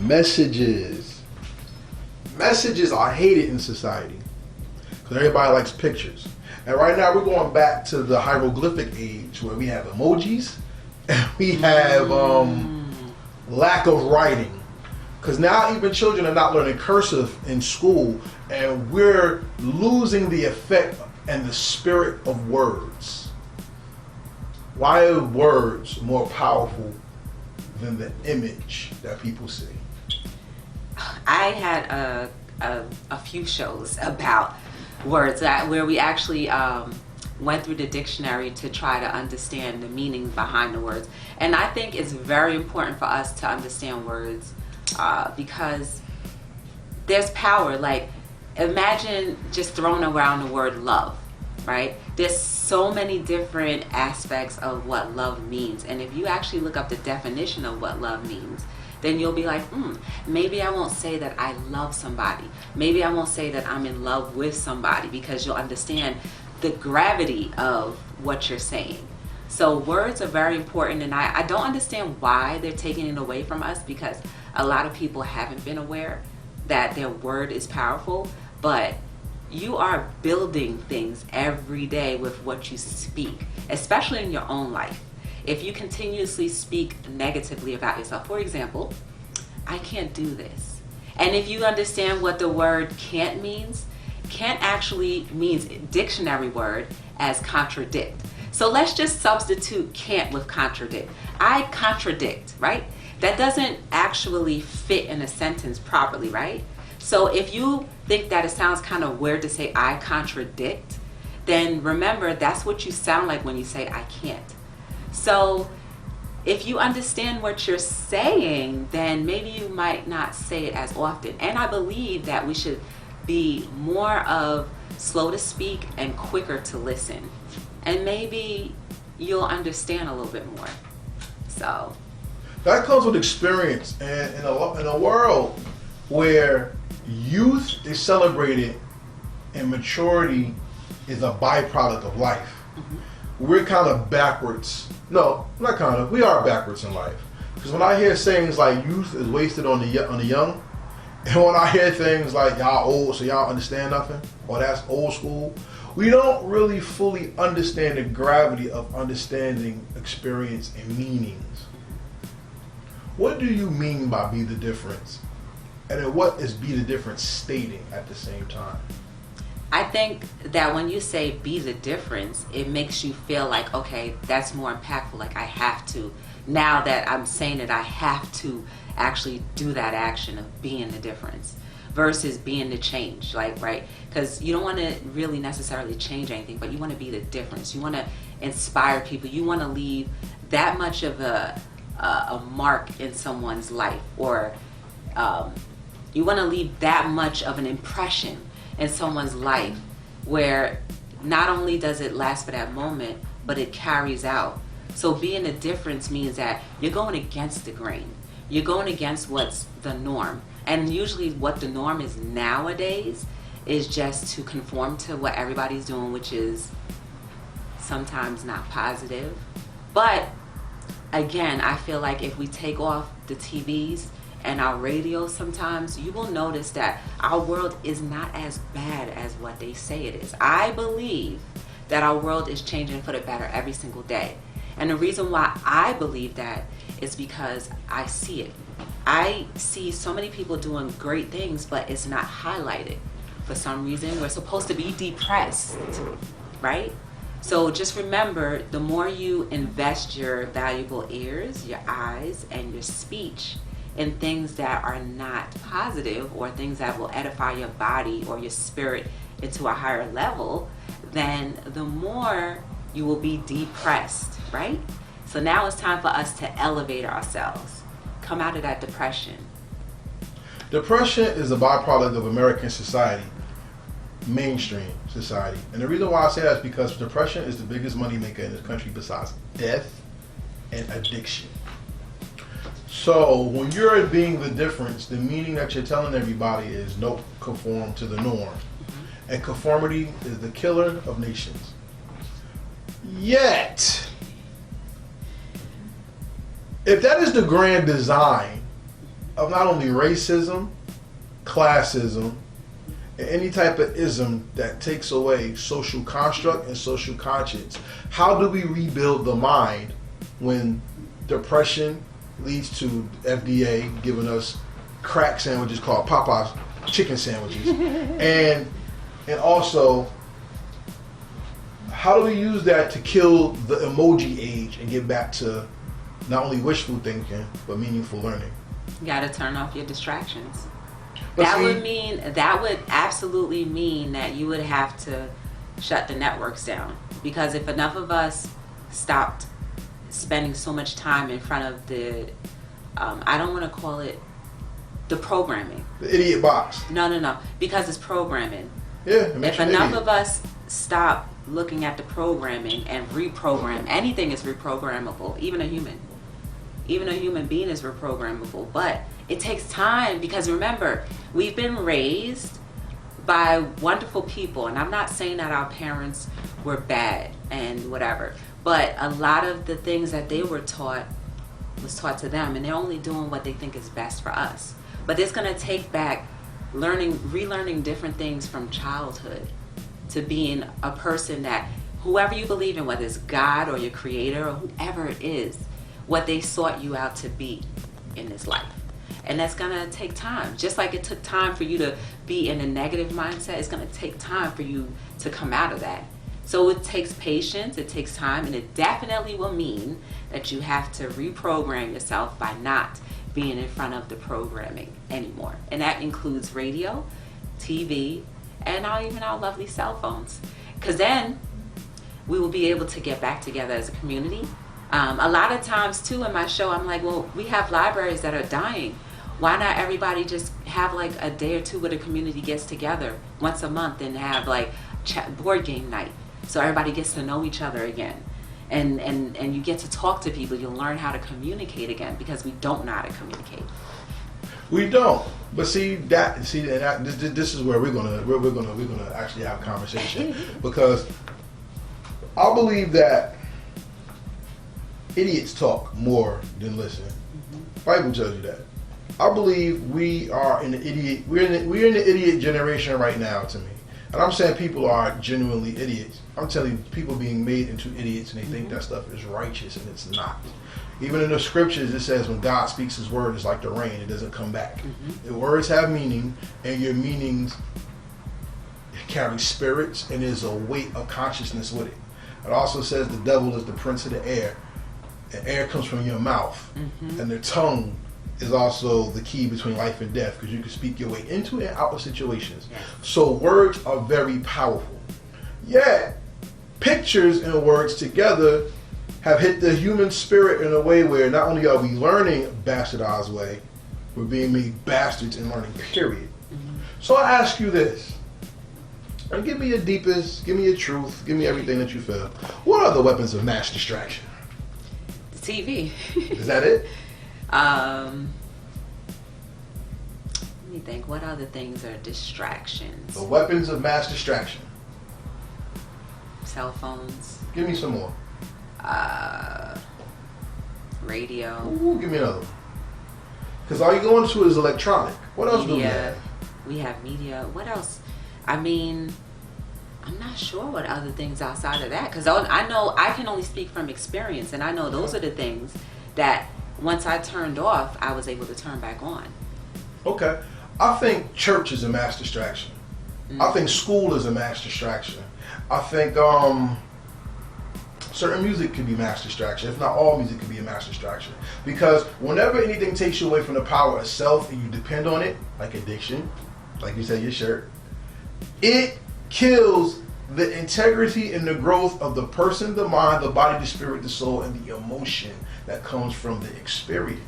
Messages. Messages are hated in society because everybody likes pictures. And right now we're going back to the hieroglyphic age where we have emojis and we have lack of writing. Because now even children are not learning cursive in school, and we're losing the effect and the spirit of words. Why are words more powerful than the image that people see? I had a few shows about words where we actually went through the dictionary to try to understand the meaning behind the words. And I think it's very important for us to understand words because there's power. Like, imagine just throwing around the word love, right? There's so many different aspects of what love means. And if you actually look up the definition of what love means, then you'll be like, maybe I won't say that I love somebody. Maybe I won't say that I'm in love with somebody, because you'll understand the gravity of what you're saying. So words are very important, and I don't understand why they're taking it away from us, because a lot of people haven't been aware that their word is powerful, but you are building things every day with what you speak, especially in your own life. If you continuously speak negatively about yourself, for example, I can't do this. And if you understand what the word can't means, can't actually means dictionary word as contradict. So let's just substitute can't with contradict. I contradict, right? That doesn't actually fit in a sentence properly, right? So if you think that it sounds kind of weird to say I contradict, then remember that's what you sound like when you say I can't. So if you understand what you're saying, then maybe you might not say it as often. And I believe that we should be more of slow to speak and quicker to listen. And maybe you'll understand a little bit more. So that comes with experience, and in a world where youth is celebrated and maturity is a byproduct of life. We're kind of backwards. No, not kind of. We are backwards in life. Because when I hear things like youth is wasted on the young, and when I hear things like y'all old, so y'all understand nothing, or that's old school, we don't really fully understand the gravity of understanding experience and meanings. What do you mean by be the difference? And then what is be the difference stating at the same time? I think that when you say be the difference, it makes you feel like, okay, that's more impactful. Like I have to, now that I'm saying it, I have to actually do that action of being the difference versus being the change, like, right? Because you don't want to really necessarily change anything, but you want to be the difference. You want to inspire people. You want to leave that much of a mark in someone's life, or you want to leave that much of an impression in someone's life where not only does it last for that moment, but it carries out. So being a difference means that you're going against the grain. You're going against what's the norm. And usually what the norm is nowadays is just to conform to what everybody's doing, which is sometimes not positive. But again, I feel like if we take off the TVs and our radio, sometimes you will notice that our world is not as bad as what they say it is. I believe that our world is changing for the better every single day. And the reason why I believe that is because I see it. I see so many people doing great things, but it's not highlighted. For some reason, we're supposed to be depressed, right? So just remember, the more you invest your valuable ears, your eyes, and your speech in things that are not positive, or things that will edify your body or your spirit into a higher level, then the more you will be depressed, right? So now it's time for us to elevate ourselves, come out of that depression. Depression is a byproduct of American society, mainstream society. And the reason why I say that is because depression is the biggest moneymaker in this country besides death and addiction. So when you're being the difference, the meaning that you're telling everybody is don't conform to the norm. And conformity is the killer of nations. Yet, if that is the grand design, of not only racism, classism, and any type of ism that takes away social construct and social conscience. How do we rebuild the mind when depression leads to FDA giving us crack sandwiches called Popeye's chicken sandwiches, and also how do we use that to kill the emoji age and get back to not only wishful thinking but meaningful learning? You got to turn off your distractions. But That would absolutely mean that you would have to shut the networks down, because if enough of us stopped spending so much time in front of the I don't want to call it the programming. The idiot box. No, because it's programming. Yeah, it makes If you an enough idiot. of us stop looking at the programming and reprogram, anything is reprogrammable, even a human. Even a human being is reprogrammable, but it takes time, because remember, we've been raised by wonderful people, and I'm not saying that our parents were bad and whatever, but a lot of the things that they were taught was taught to them, and they're only doing what they think is best for us. But it's going to take back relearning different things from childhood to being a person that whoever you believe in, whether it's God or your creator or whoever it is, what they sought you out to be in this life. And that's going to take time. Just like it took time for you to be in a negative mindset, it's going to take time for you to come out of that. So it takes patience, it takes time, and it definitely will mean that you have to reprogram yourself by not being in front of the programming anymore. And that includes radio, TV, and even our lovely cell phones. Because then we will be able to get back together as a community. A lot of times too in my show, I'm like, well, we have libraries that are dying. Why not everybody just have like a day or two where the community gets together once a month and have like board game night, so everybody gets to know each other again, and you get to talk to people. You'll learn how to communicate again, because we don't know how to communicate. We don't. But this is where we're gonna actually have a conversation, because I believe that idiots talk more than listen. Bible tells you that. I believe we are in the idiot. We're in the idiot generation right now. To me, and I'm saying people are genuinely idiots. I'm telling you, people being made into idiots, and they think that stuff is righteous, and it's not. Even in the scriptures, it says when God speaks His word, it's like the rain; it doesn't come back. The words have meaning, and your meanings carry spirits, and there's a weight of consciousness with it. It also says the devil is the prince of the air. And air comes from your mouth, and the tongue is also the key between life and death, because you can speak your way into and out of situations. So words are very powerful. Yet, pictures and words together have hit the human spirit in a way where not only are we learning bastardized way, we're being made bastards in learning, period. So I ask you this, and give me your deepest, give me your truth, give me everything that you feel. What are the weapons of mass distraction? TV. Is that it? Let me think. What other things are distractions? The weapons of mass distraction. Cell phones. Give me some more. Radio. Ooh, give me another one. Because all you're going to is electronic. What else do we have? We have media. What else? I mean, I'm not sure what other things outside of that, because I know I can only speak from experience, and I know those are the things that once I turned off, I was able to turn back on. Okay. I think church is a mass distraction. I think school is a mass distraction. I think certain music can be mass distraction. If not all music can be a mass distraction. Because whenever anything takes you away from the power of self and you depend on it, like addiction, like you said, your shirt, it kills the integrity and the growth of the person, the mind, the body, the spirit, the soul, and the emotion that comes from the experience.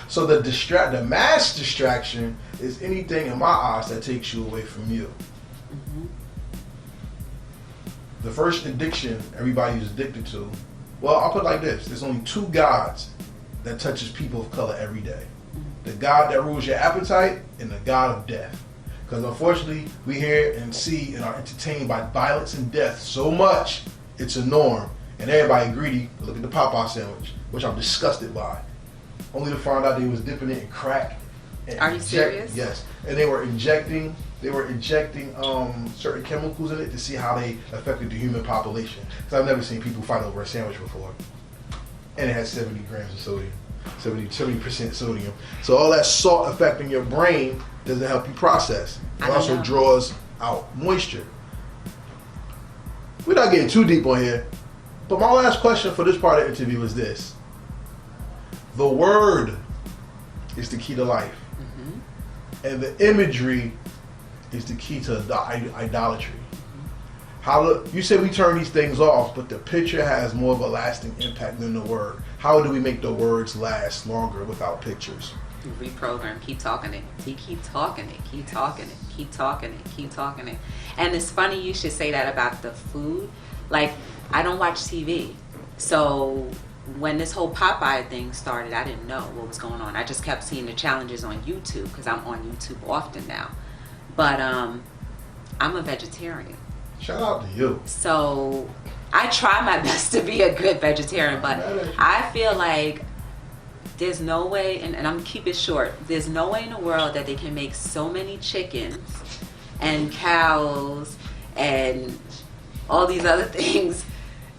So the mass distraction is anything in my eyes that takes you away from you. The first addiction everybody is addicted to, well, I'll put it like this. There's only two gods that touches people of color every day. The God that rules your appetite and the God of death. Because unfortunately, we hear and see and are entertained by violence and death so much, it's a norm. And everybody greedy to look at the Popeye sandwich, which I'm disgusted by. Only to find out they was dipping it in crack and Are you serious? Yes, and they were injecting certain chemicals in it to see how they affected the human population. Because I've never seen people fight over a sandwich before, and it has 70 grams of sodium, 70% sodium. So all that salt affecting your brain doesn't help you process. It also draws out moisture. We're not getting too deep on here, but my last question for this part of the interview is this. The word is the key to life. Mm-hmm. And the imagery is the key to the idolatry. You say we turn these things off, but the picture has more of a lasting impact than the word. How do we make the words last longer without pictures? Reprogram, keep talking it. Keep talking it, keep talking it, keep talking it, keep talking it. And it's funny you should say that about the food. Like, I don't watch TV. So when this whole Popeye thing started, I didn't know what was going on. I just kept seeing the challenges on YouTube because I'm on YouTube often now. But I'm a vegetarian. Shout out to you. So I try my best to be a good vegetarian, but I feel like there's no way, and I'm gonna keep it short, there's no way in the world that they can make so many chickens and cows and all these other things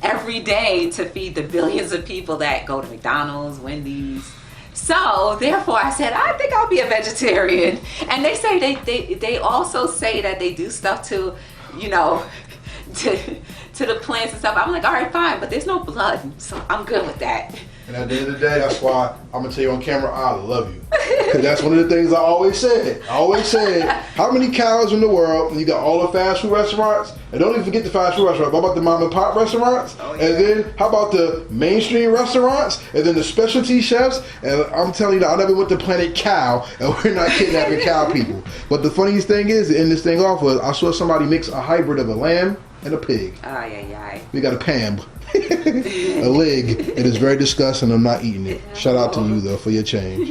every day to feed the billions of people that go to McDonald's, Wendy's. So therefore I said, I think I'll be a vegetarian. And they say they also say that they do stuff to, you know, to the plants and stuff. I'm like, all right, fine, but there's no blood, so I'm good with that. And at the end of the day, that's why I'm going to tell you on camera, I love you. Because that's one of the things I always said. How many cows in the world, and you got all the fast food restaurants, and don't even forget the fast food restaurants. How about the mom and pop restaurants? Oh, yeah. And then how about the mainstream restaurants? And then the specialty chefs? And I'm telling you that I never went to Planet Cow, and we're not kidnapping cow people. But the funniest thing is, to end this thing off was, I saw somebody mix a hybrid of a lamb and a pig. We got a Pam. A leg. It is very disgusting. I'm not eating it. Shout out to you though for your change.